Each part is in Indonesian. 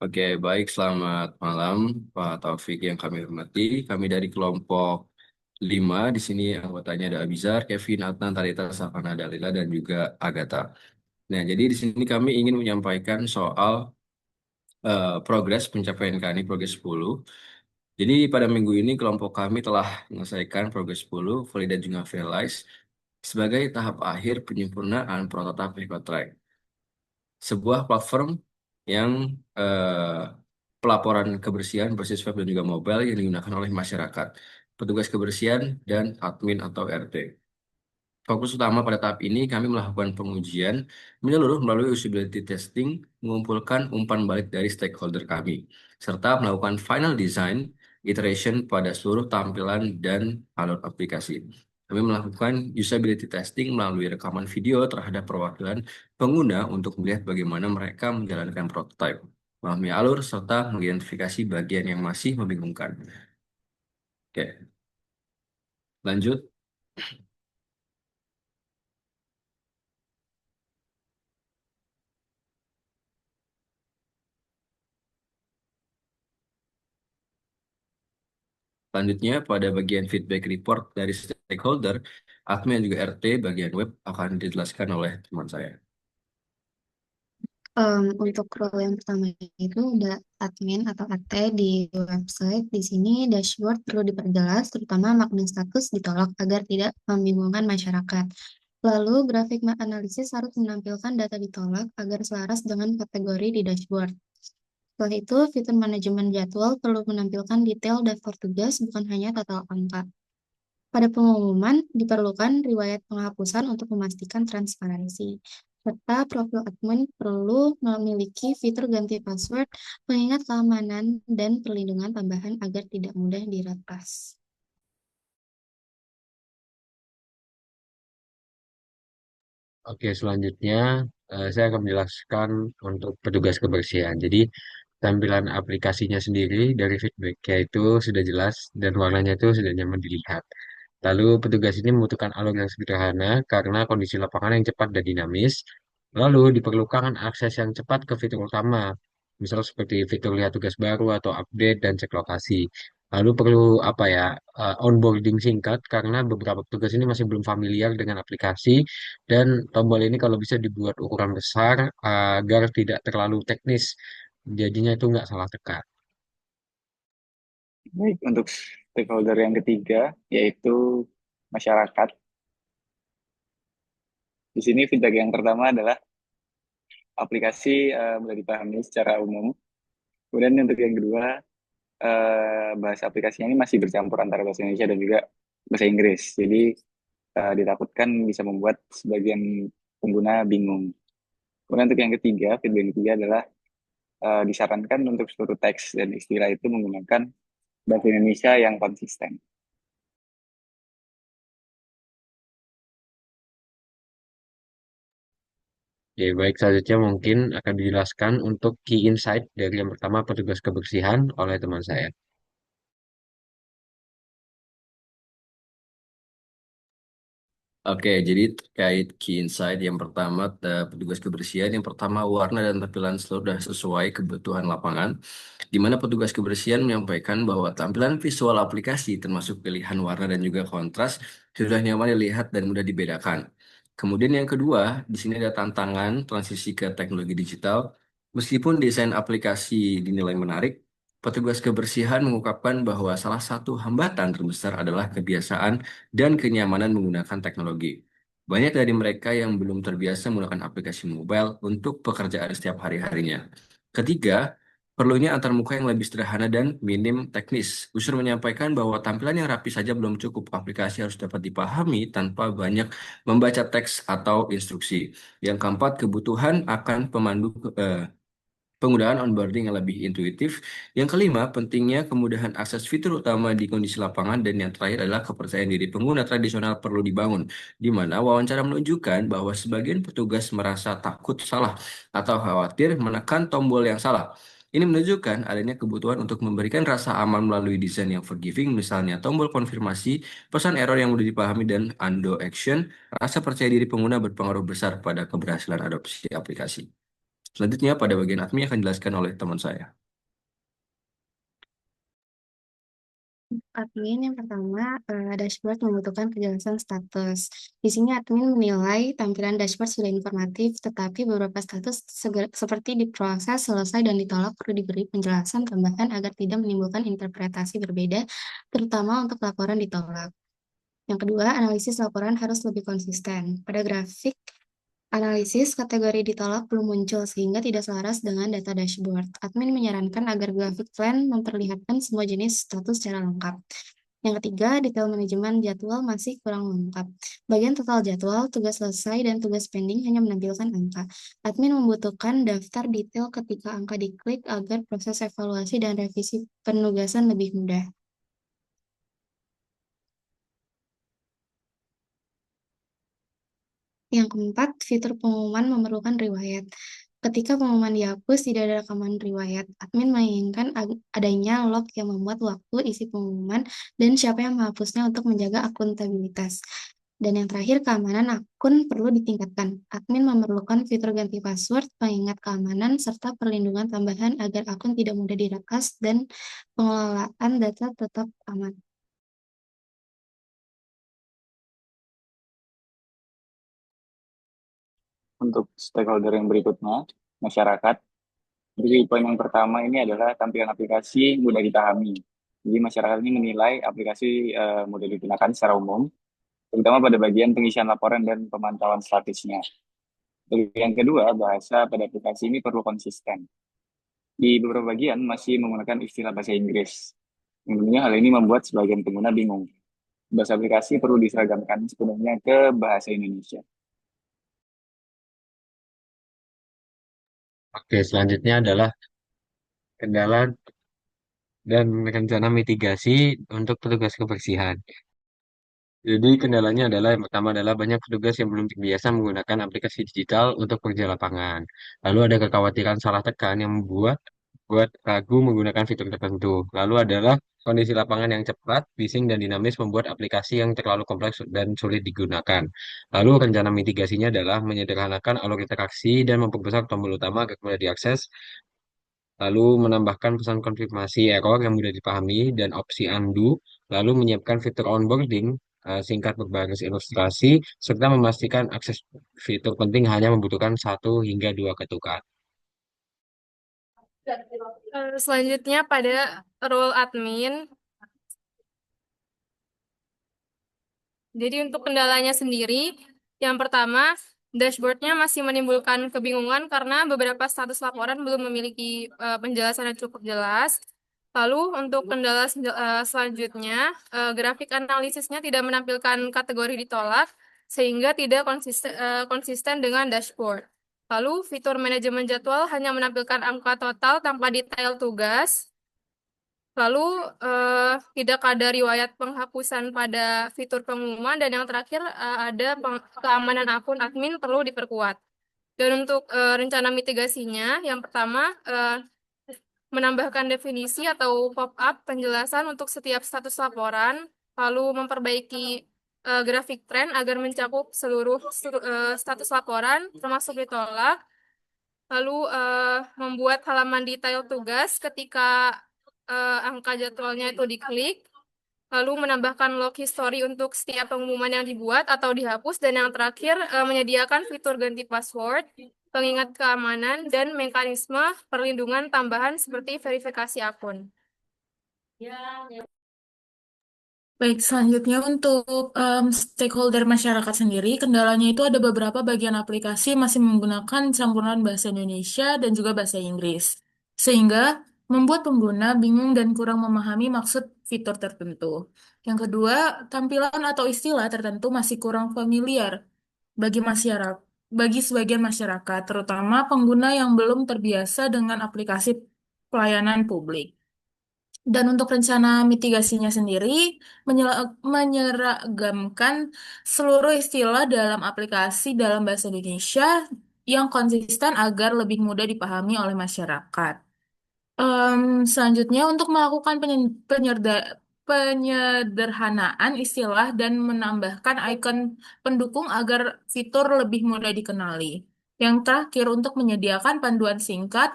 Oke, baik. Selamat malam, Pak Taufik yang kami hormati. Kami dari kelompok 5 di sini anggotanya ada Abizar, Kevin, Adnan, Talita, Safana, Dalila, dan juga Agatha. Nah, jadi di sini kami ingin menyampaikan soal progres pencapaian kami, progres 10. Jadi pada minggu ini kelompok kami telah menyelesaikan progres 10, valid dan juga finalize sebagai tahap akhir penyempurnaan prototipe Ecotrack, sebuah platform yang eh, pelaporan kebersihan berbasis web dan juga mobile yang digunakan oleh masyarakat, petugas kebersihan, dan admin atau RT. Fokus utama pada tahap ini kami melakukan pengujian menyeluruh melalui usability testing, mengumpulkan umpan balik dari stakeholder kami, serta melakukan final design iteration pada seluruh tampilan dan alur aplikasi. Kami melakukan usability testing melalui rekaman video terhadap perwakilan pengguna untuk melihat bagaimana mereka menjalankan prototype, memahami alur, serta mengidentifikasi bagian yang masih membingungkan. Oke, lanjut. Selanjutnya, pada bagian feedback report dari stakeholder, admin dan juga RT bagian web akan dijelaskan oleh teman saya. Untuk role yang pertama itu ada admin atau AT di website. Di sini dashboard perlu diperjelas, terutama makna status ditolak agar tidak membingungkan masyarakat. Lalu grafik analisis harus menampilkan data ditolak agar selaras dengan kategori di dashboard. Setelah itu, fitur manajemen jadwal perlu menampilkan detail daftar tugas, bukan hanya total angka. Pada pengumuman, diperlukan riwayat penghapusan untuk memastikan transparansi. Serta profil admin perlu memiliki fitur ganti password, pengingat keamanan, dan perlindungan tambahan agar tidak mudah diretas. Oke, selanjutnya saya akan menjelaskan untuk petugas kebersihan. Jadi, tampilan aplikasinya sendiri dari feedbacknya itu sudah jelas dan warnanya itu sudah nyaman dilihat. Lalu, petugas ini membutuhkan alur yang sederhana karena kondisi lapangan yang cepat dan dinamis. Lalu, diperlukan akses yang cepat ke fitur utama, misal seperti fitur lihat tugas baru atau update dan cek lokasi. Lalu perlu apa ya, onboarding singkat karena beberapa petugas ini masih belum familiar dengan aplikasi dan tombol ini kalau bisa dibuat ukuran besar agar tidak terlalu teknis. Jadinya itu nggak salah tekan. Baik, untuk stakeholder yang ketiga, yaitu masyarakat. Di sini feedback yang pertama adalah aplikasi mudah dipahami secara umum. Kemudian untuk yang kedua, bahasa aplikasinya ini masih bercampur antara bahasa Indonesia dan juga bahasa Inggris. Jadi ditakutkan bisa membuat sebagian pengguna bingung. Kemudian untuk yang ketiga, feedback yang ketiga adalah disarankan untuk seluruh teks dan istilah itu menggunakan bahasa Indonesia yang konsisten. Ya, baik selanjutnya mungkin akan dijelaskan untuk key insight dari yang pertama petugas kebersihan oleh teman saya. Oke, jadi terkait key insight yang pertama, petugas kebersihan. Yang pertama, warna dan tampilan sudah sesuai kebutuhan lapangan, di mana petugas kebersihan menyampaikan bahwa tampilan visual aplikasi termasuk pilihan warna dan juga kontras sudah nyaman dilihat dan mudah dibedakan. Kemudian yang kedua, di sini ada tantangan transisi ke teknologi digital. Meskipun desain aplikasi dinilai menarik, petugas kebersihan mengungkapkan bahwa salah satu hambatan terbesar adalah kebiasaan dan kenyamanan menggunakan teknologi. Banyak dari mereka yang belum terbiasa menggunakan aplikasi mobile untuk pekerjaan setiap hari-harinya. Ketiga, perlunya antarmuka yang lebih sederhana dan minim teknis. User menyampaikan bahwa tampilan yang rapi saja belum cukup. Aplikasi harus dapat dipahami tanpa banyak membaca teks atau instruksi. Yang keempat, kebutuhan akan penggunaan onboarding yang lebih intuitif. Yang kelima, pentingnya kemudahan akses fitur utama di kondisi lapangan. Dan yang terakhir adalah kepercayaan diri pengguna tradisional perlu dibangun, di mana wawancara menunjukkan bahwa sebagian petugas merasa takut salah atau khawatir menekan tombol yang salah. Ini menunjukkan adanya kebutuhan untuk memberikan rasa aman melalui desain yang forgiving, misalnya tombol konfirmasi, pesan error yang mudah dipahami, dan undo action. Rasa percaya diri pengguna berpengaruh besar pada keberhasilan adopsi aplikasi. Selanjutnya pada bagian admin akan dijelaskan oleh teman saya. Admin yang pertama, dashboard membutuhkan kejelasan status. Di sini admin menilai tampilan dashboard sudah informatif, tetapi beberapa status seperti diproses, selesai, dan ditolak perlu diberi penjelasan tambahan agar tidak menimbulkan interpretasi berbeda, terutama untuk laporan ditolak. Yang kedua, analisis laporan harus lebih konsisten. Pada grafik analisis kategori ditolak belum muncul sehingga tidak selaras dengan data dashboard. Admin menyarankan agar grafik plan memperlihatkan semua jenis status secara lengkap. Yang ketiga, detail manajemen jadwal masih kurang lengkap. Bagian total jadwal, tugas selesai, dan tugas pending hanya menampilkan angka. Admin membutuhkan daftar detail ketika angka diklik agar proses evaluasi dan revisi penugasan lebih mudah. Yang keempat, fitur pengumuman memerlukan riwayat. Ketika pengumuman dihapus, tidak ada rekaman riwayat. Admin menginginkan adanya log yang memuat waktu, isi pengumuman, dan siapa yang menghapusnya untuk menjaga akuntabilitas. Dan yang terakhir, keamanan akun perlu ditingkatkan. Admin memerlukan fitur ganti password, pengingat keamanan, serta perlindungan tambahan agar akun tidak mudah diretas dan pengelolaan data tetap aman. Untuk stakeholder yang berikutnya, masyarakat. Jadi poin yang pertama ini adalah tampilan aplikasi mudah dipahami. Jadi masyarakat ini menilai aplikasi mudah digunakan secara umum, terutama pada bagian pengisian laporan dan pemantauan statusnya. Dan yang kedua, bahasa pada aplikasi ini perlu konsisten. Di beberapa bagian masih menggunakan istilah bahasa Inggris. Tentunya hal ini membuat sebagian pengguna bingung. Bahasa aplikasi perlu diseragamkan sepenuhnya ke bahasa Indonesia. Oke, selanjutnya adalah kendala dan rencana mitigasi untuk petugas kebersihan. Jadi kendalanya adalah yang pertama adalah banyak petugas yang belum terbiasa menggunakan aplikasi digital untuk kerja lapangan. Lalu ada kekhawatiran salah tekan yang buat ragu menggunakan fitur tertentu. Lalu adalah kondisi lapangan yang cepat, bising, dan dinamis membuat aplikasi yang terlalu kompleks dan sulit digunakan. Lalu rencana mitigasinya adalah menyederhanakan alur interaksi dan memperbesar tombol utama agar mudah diakses, lalu menambahkan pesan konfirmasi error yang mudah dipahami dan opsi undo, lalu menyiapkan fitur onboarding singkat berbaris ilustrasi, serta memastikan akses fitur penting hanya membutuhkan 1 hingga 2 ketukan. Selanjutnya pada role admin. Jadi untuk kendalanya sendiri, yang pertama, dashboardnya masih menimbulkan kebingungan karena beberapa status laporan belum memiliki penjelasan yang cukup jelas. Lalu untuk kendala selanjutnya, grafik analisisnya tidak menampilkan kategori ditolak sehingga tidak konsisten dengan dashboard. Lalu fitur manajemen jadwal hanya menampilkan angka total tanpa detail tugas. Lalu tidak ada riwayat penghapusan pada fitur pengumuman dan yang terakhir ada keamanan akun admin perlu diperkuat. Dan untuk rencana mitigasinya, yang pertama menambahkan definisi atau pop-up penjelasan untuk setiap status laporan, lalu memperbaiki grafik tren agar mencakup seluruh status laporan termasuk ditolak, lalu membuat halaman detail tugas ketika angka jadwalnya itu diklik, lalu menambahkan log history untuk setiap pengumuman yang dibuat atau dihapus, dan yang terakhir menyediakan fitur ganti password, pengingat keamanan, dan mekanisme perlindungan tambahan seperti verifikasi akun. Baik, selanjutnya untuk stakeholder masyarakat sendiri, kendalanya itu ada beberapa bagian aplikasi masih menggunakan campuran bahasa Indonesia dan juga bahasa Inggris, sehingga membuat pengguna bingung dan kurang memahami maksud fitur tertentu. Yang kedua, tampilan atau istilah tertentu masih kurang familiar bagi masyarakat, bagi sebagian masyarakat, terutama pengguna yang belum terbiasa dengan aplikasi pelayanan publik. Dan untuk rencana mitigasinya sendiri, menyeragamkan seluruh istilah dalam aplikasi dalam bahasa Indonesia yang konsisten agar lebih mudah dipahami oleh masyarakat. Selanjutnya, untuk melakukan penyederhanaan istilah dan menambahkan icon pendukung agar fitur lebih mudah dikenali. Yang terakhir, untuk menyediakan panduan singkat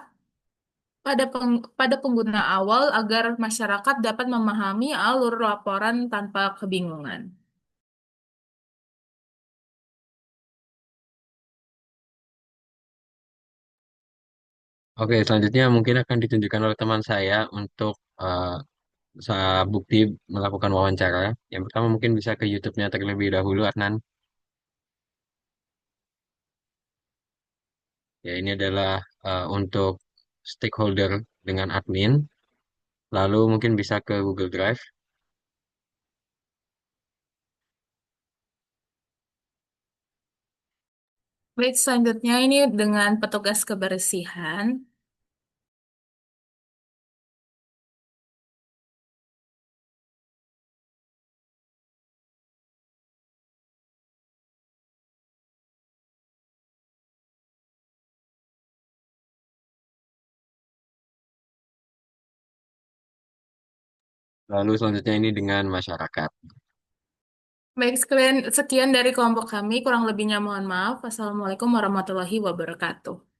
pada pengguna awal agar masyarakat dapat memahami alur laporan tanpa kebingungan. Oke, selanjutnya mungkin akan ditunjukkan oleh teman saya untuk bukti melakukan wawancara. Yang pertama mungkin bisa ke YouTube-nya terlebih dahulu, Adnan. Ya, ini adalah untuk stakeholder dengan admin. Lalu mungkin bisa ke Google Drive. Baik, selanjutnya ini dengan petugas kebersihan. Lalu selanjutnya ini dengan masyarakat. Baik, sekian dari kelompok kami. Kurang lebihnya mohon maaf. Wassalamualaikum warahmatullahi wabarakatuh.